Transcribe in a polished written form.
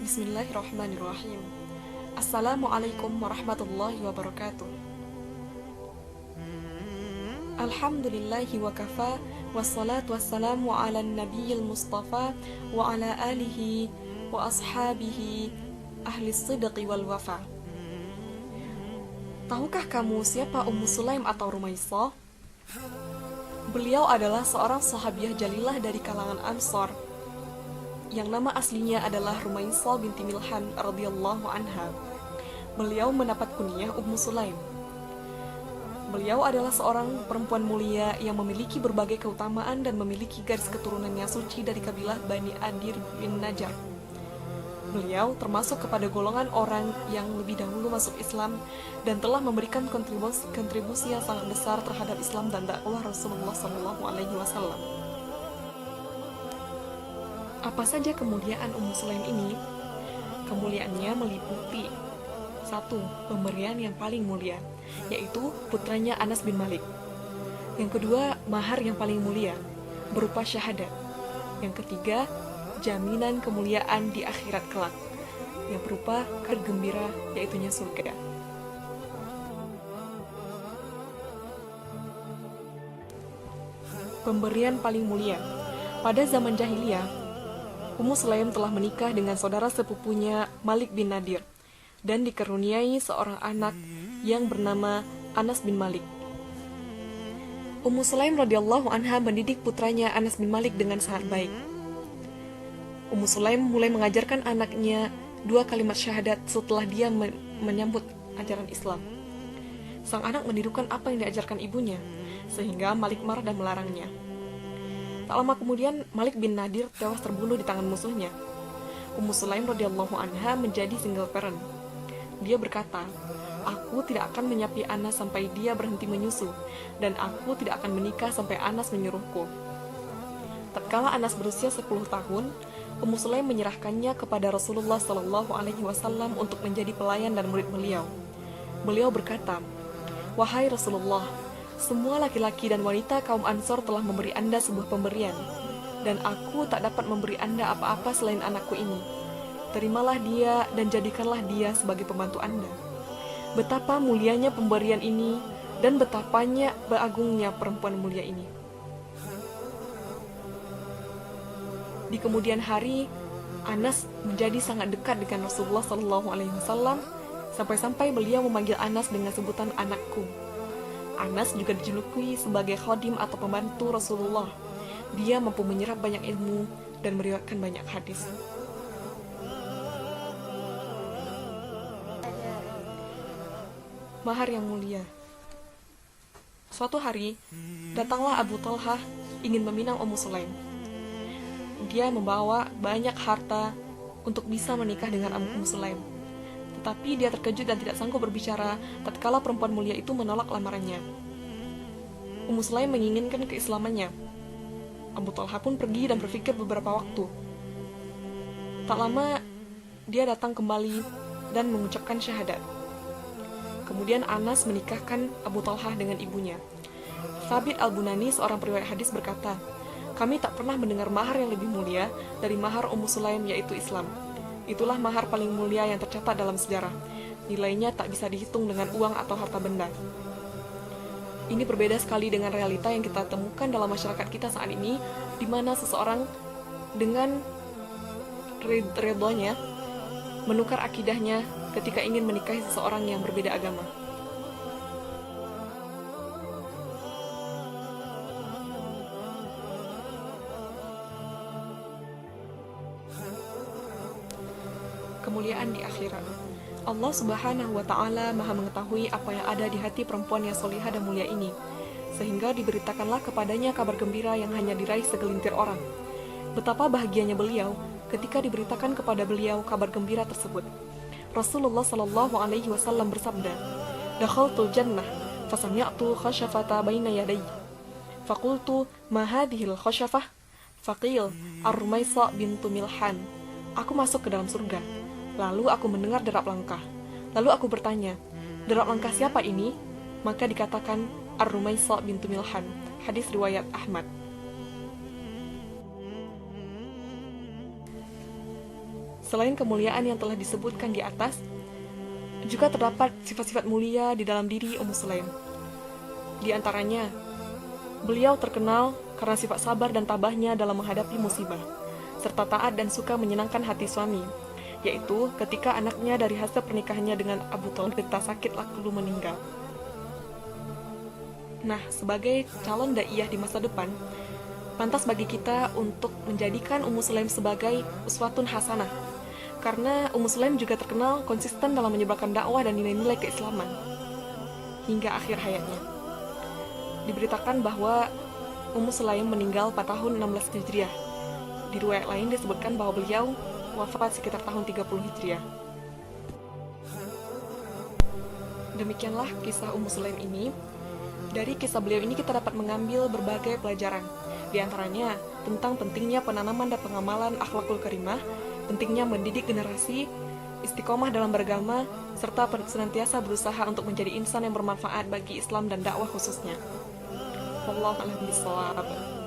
Bismillahirrahmanirrahim. Assalamualaikum warahmatullahi wabarakatuh. Alhamdulillahi wa kafa, wassalatu wassalamu ala nabiyil mustafa wa ala alihi wa ashabihi ahli sidqi wal wafa. Tahukah kamu siapa Ummu Sulaim atau Rumaisah? Beliau adalah seorang sahabiah jalilah dari kalangan Ansor, yang nama aslinya adalah Rumaisah binti Milhan radhiyallahu anha. Beliau mendapat kunyah Ummu Sulaim. Beliau adalah seorang perempuan mulia yang memiliki berbagai keutamaan dan memiliki garis keturunannya suci dari kabilah Bani Adir bin Najjar. Beliau termasuk kepada golongan orang yang lebih dahulu masuk Islam dan telah memberikan kontribusi yang sangat besar terhadap Islam dan dakwah Rasulullah SAW. Apa saja kemuliaan Ummu Sulaim ini? Kemuliaannya meliputi 1. Pemberian yang paling mulia, yaitu putranya Anas bin Malik. Yang kedua, mahar yang paling mulia, berupa syahadat. Yang ketiga, jaminan kemuliaan di akhirat kelak, yang berupa kabar gembira, yaitunya surga. Pemberian paling mulia. Pada zaman jahiliyah, Ummu Sulaim telah menikah dengan saudara sepupunya Malik bin Nadir dan dikaruniai seorang anak yang bernama Anas bin Malik. Ummu Sulaim radhiyallahu anha mendidik putranya Anas bin Malik dengan sangat baik. Ummu Sulaim mulai mengajarkan anaknya 2 kalimat syahadat setelah dia menyambut ajaran Islam. Sang anak menirukan apa yang diajarkan ibunya, sehingga Malik marah dan melarangnya. Tak lama kemudian, Malik bin Nadir tewas terbunuh di tangan musuhnya. Ummu Sulaim radhiyallahu anha menjadi single parent. Dia berkata, "Aku tidak akan menyapi Anas sampai dia berhenti menyusu, dan aku tidak akan menikah sampai Anas menyuruhku." Tatkala Anas berusia 10 tahun, Ummu Sulaim menyerahkannya kepada Rasulullah SAW untuk menjadi pelayan dan murid beliau. Beliau berkata, "Wahai Rasulullah, semua laki-laki dan wanita kaum Ansor telah memberi Anda sebuah pemberian, dan aku tak dapat memberi Anda apa-apa selain anakku ini. Terimalah dia dan jadikanlah dia sebagai pembantu Anda." Betapa mulianya pemberian ini dan betapanya beragungnya perempuan mulia ini. Di kemudian hari, Anas menjadi sangat dekat dengan Rasulullah SAW sampai-sampai beliau memanggil Anas dengan sebutan anakku. Anas juga dijuluki sebagai khadim atau pembantu Rasulullah. Dia mampu menyerap banyak ilmu dan meriwayatkan banyak hadis. Mahar yang mulia. Suatu hari, datanglah Abu Talhah ingin meminang Ummu Sulaim. Dia membawa banyak harta untuk bisa menikah dengan Ummu Sulaim. Tetapi dia terkejut dan tidak sanggup berbicara tatkala perempuan mulia itu menolak lamarannya. Ummu Sulaim menginginkan keislamannya. Abu Talha pun pergi dan berpikir beberapa waktu. Tak lama, dia datang kembali dan mengucapkan syahadat. Kemudian Anas menikahkan Abu Talha dengan ibunya. Thabit al-Bunani, seorang periwayat hadis, berkata, "Kami tak pernah mendengar mahar yang lebih mulia dari mahar Ummu Sulaim, yaitu Islam. Itulah mahar paling mulia yang tercatat dalam sejarah. Nilainya tak bisa dihitung dengan uang atau harta benda." Ini berbeda sekali dengan realita yang kita temukan dalam masyarakat kita saat ini, di mana seseorang dengan ridhonya menukar akidahnya ketika ingin menikahi seseorang yang berbeda agama. Kemuliaan di akhirat. Allah Subhanahu wa Ta'ala Maha mengetahui apa yang ada di hati perempuan yang solihah dan mulia ini, sehingga diberitakanlah kepadanya kabar gembira yang hanya diraih segelintir orang. Betapa bahagianya beliau ketika diberitakan kepada beliau kabar gembira tersebut. Rasulullah Shallallahu Alaihi Wasallam bersabda, "Dakhaltul jannah, fasami'tu khashafata baina yadayya, faqultu ma hadhil khashafah, faqil Ar-Rumaisah bintu Milhan." Aku masuk ke dalam surga. Lalu aku mendengar derap langkah. Lalu aku bertanya, "Derap langkah siapa ini?" Maka dikatakan, Ar-Rumaisah bintu Milhan. Hadis riwayat Ahmad. Selain kemuliaan yang telah disebutkan di atas, juga terdapat sifat-sifat mulia di dalam diri Ummu Sulaim. Di antaranya, beliau terkenal karena sifat sabar dan tabahnya dalam menghadapi musibah, serta taat dan suka menyenangkan hati suami, yaitu ketika anaknya dari hasil pernikahannya dengan Abu Thalib terkena sakit lalu meninggal. Nah, sebagai calon daiyah di masa depan, pantas bagi kita untuk menjadikan Ummu Sulaim sebagai uswatun hasanah, karena Ummu Sulaim juga terkenal konsisten dalam menyebarkan dakwah dan nilai-nilai keislaman hingga akhir hayatnya. Diberitakan bahwa Ummu Sulaim meninggal pada tahun 16 Hijriah. Di riwayat lain disebutkan bahwa beliau wafat sekitar tahun 30 Hijriah. Demikianlah kisah Ummu Sulaim ini. Dari kisah beliau ini kita dapat mengambil berbagai pelajaran. Di antaranya tentang pentingnya penanaman dan pengamalan akhlakul karimah, pentingnya mendidik generasi, istiqomah dalam beragama, serta senantiasa berusaha untuk menjadi insan yang bermanfaat bagi Islam dan dakwah khususnya. Wallahu a'lam bishawab.